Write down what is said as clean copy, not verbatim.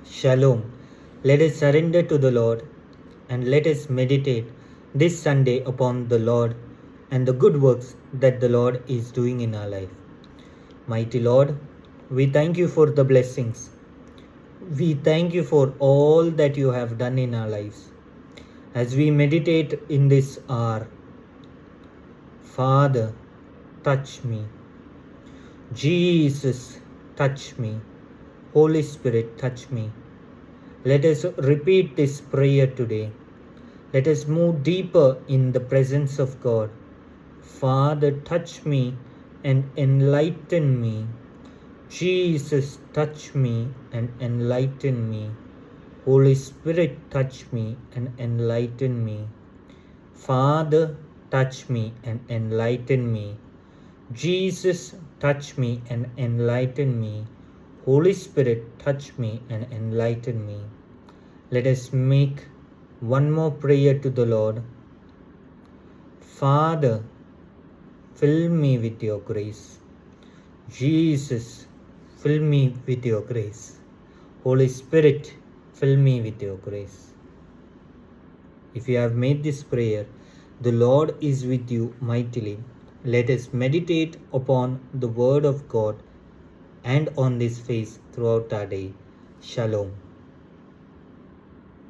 Shalom. Let us surrender to the Lord and let us meditate this Sunday upon the Lord and the good works that the Lord is doing in our life. Mighty Lord, we thank you for the blessings. We thank you for all that you have done in our lives. As we meditate in this hour, Father, touch me. Jesus, touch me. Holy Spirit, touch me. Let us repeat this prayer today. Let us move deeper in the presence of God. Father, touch me and enlighten me. Jesus, touch me and enlighten me. Holy Spirit, touch me and enlighten me. Father, touch me and enlighten me. Jesus, touch me and enlighten me. Holy Spirit, touch me and enlighten me. Let us make one more prayer to the Lord. Father, fill me with your grace. Jesus, fill me with your grace. Holy Spirit, fill me with your grace. If you have made this prayer, the Lord is with you mightily. Let us meditate upon the word of God and on this face throughout our day. Shalom.